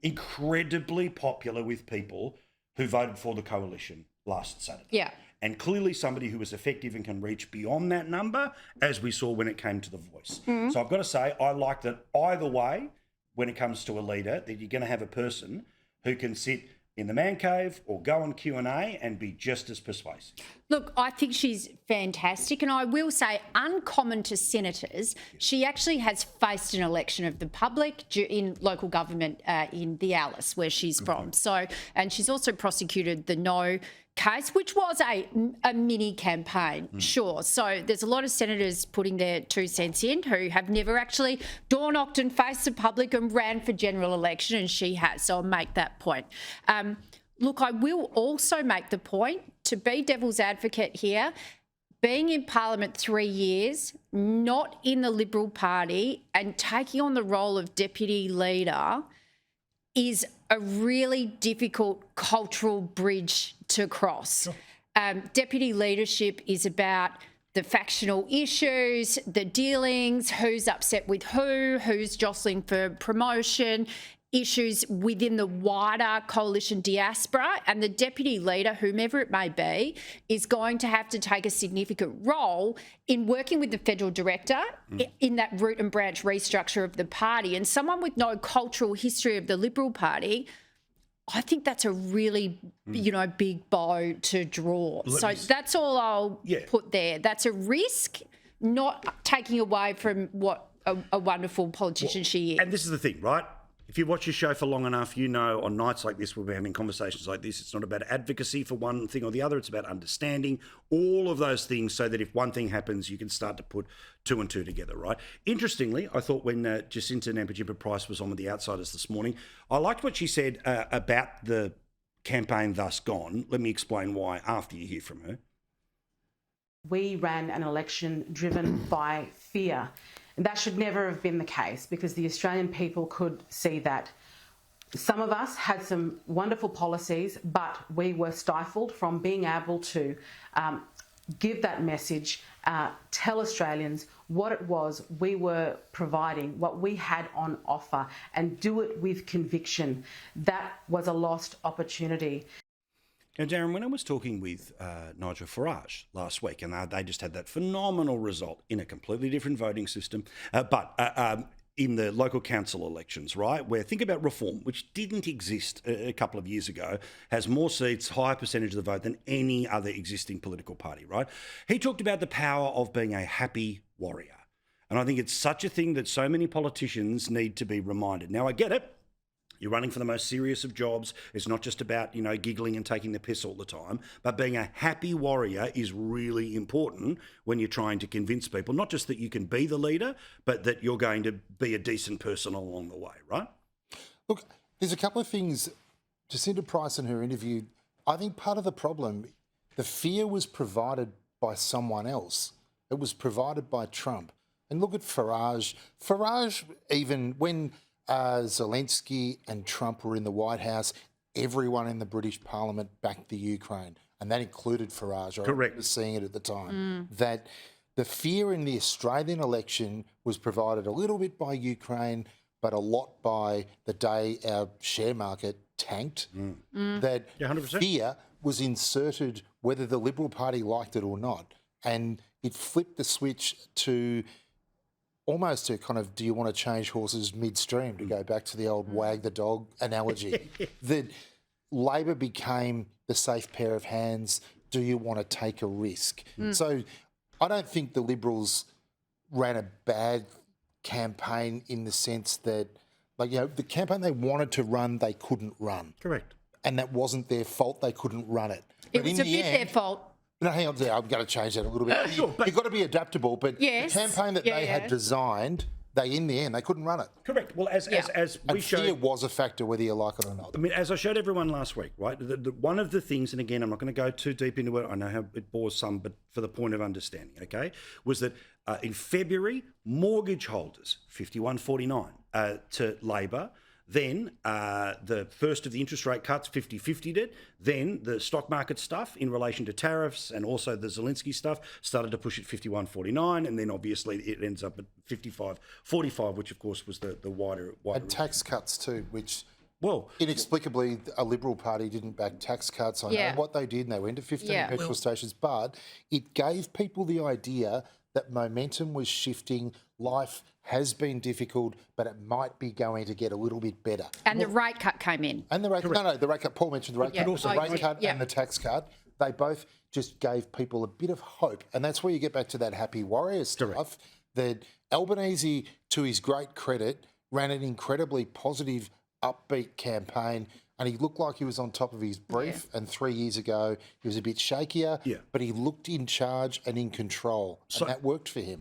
incredibly popular with people who voted for the coalition last Saturday. Yeah. And clearly somebody who is effective and can reach beyond that number, as we saw when it came to The Voice. So I've got to say, I like that either way, when it comes to a leader, that you're going to have a person who can sit in the man cave or go on Q&A and be just as persuasive. Look, I think she's fantastic. And I will say, uncommon to senators, she actually has faced an election of the public in local government in the Alice, where she's from. So, and she's also prosecuted the No case, which was a mini campaign, sure. So there's a lot of senators putting their 2 cents in who have never actually door-knocked and faced the public and ran for general election, and she has. So I'll make that point. Look, I will also make the point, to be devil's advocate here, being in Parliament 3 years, not in the Liberal Party, and taking on the role of deputy leader is a really difficult cultural bridge to cross. Sure. Deputy leadership is about the factional issues, the dealings, who's upset with who's jostling for promotion, issues within the wider coalition diaspora, and the deputy leader, whomever it may be, is going to have to take a significant role in working with the federal director in that root and branch restructure of the party. And someone with no cultural history of the Liberal Party, I think that's a really, big bow to draw. That's all I'll put there. That's a risk, not taking away from what a wonderful politician she is. And this is the thing, right? If you watch your show for long enough, you know on nights like this, we'll be having conversations like this. It's not about advocacy for one thing or the other. It's about understanding all of those things so that if one thing happens, you can start to put 2 and 2 together, right? Interestingly, I thought when Jacinta Nampijinpa-Price was on with The Outsiders this morning, I liked what she said about the campaign thus gone. Let me explain why after you hear from her. We ran an election driven by fear. And that should never have been the case, because the Australian people could see that. Some of us had some wonderful policies, but we were stifled from being able to give that message, tell Australians what it was we were providing, what we had on offer, and do it with conviction. That was a lost opportunity. Now, Darrin, when I was talking with Nigel Farage last week, and they just had that phenomenal result in a completely different voting system, but in the local council elections, right, where think about Reform, which didn't exist a couple of years ago, has more seats, higher percentage of the vote than any other existing political party, right? He talked about the power of being a happy warrior. And I think it's such a thing that so many politicians need to be reminded. Now, I get it. You're running for the most serious of jobs. It's not just about, giggling and taking the piss all the time, but being a happy warrior is really important when you're trying to convince people, not just that you can be the leader, but that you're going to be a decent person along the way, right? Look, there's a couple of things. Jacinta Price in her interview, I think part of the problem, the fear was provided by someone else. It was provided by Trump. And look at Farage. Farage, even when Zelensky and Trump were in the White House, everyone in the British Parliament backed the Ukraine, and that included Farage. I remember seeing it at the time. That the fear in the Australian election was provided a little bit by Ukraine, but a lot by the day our share market tanked. That 100%. fear was inserted whether the Liberal Party liked it or not, and it flipped the switch to almost a kind of, do you want to change horses midstream, to go back to the old wag the dog analogy. That Labor became the safe pair of hands. Do you want to take a risk? So I don't think the Liberals ran a bad campaign in the sense that, the campaign they wanted to run, they couldn't run. Correct. And that wasn't their fault. They couldn't run it. It was a bit their fault. No, hang on, I'm going to change that a little bit. You've got to be adaptable, but the campaign that they had designed, in the end, they couldn't run it. Correct. Well, as we showed, fear was a factor, whether you like it or not. I mean, as I showed everyone last week, right, one of the things, and again, I'm not going to go too deep into it, I know how it bores some, but for the point of understanding, okay, was that in February, mortgage holders, 51.49 to Labor. Then the first of the interest rate cuts, 50-50'd it. Then the stock market stuff in relation to tariffs and also the Zelensky stuff started to push at 51.49, and then obviously it ends up at 55.45, which of course was the wider. And tax cuts too, which Well, Inexplicably, a Liberal Party didn't back tax cuts. I Yeah. know what they did, and they went to 15 Yeah. petrol stations, but it gave people the idea that momentum was shifting. Life has been difficult, but it might be going to get a little bit better. And the rate cut came in. And the rate, the rate cut. Paul mentioned the rate cut, also the rate cut and the tax cut. They both just gave people a bit of hope, and that's where you get back to that happy warrior stuff. That Albanese, to his great credit, ran an incredibly positive, upbeat campaign, and he looked like he was on top of his brief. And 3 years ago, he was a bit shakier, but he looked in charge and in control, and that worked for him.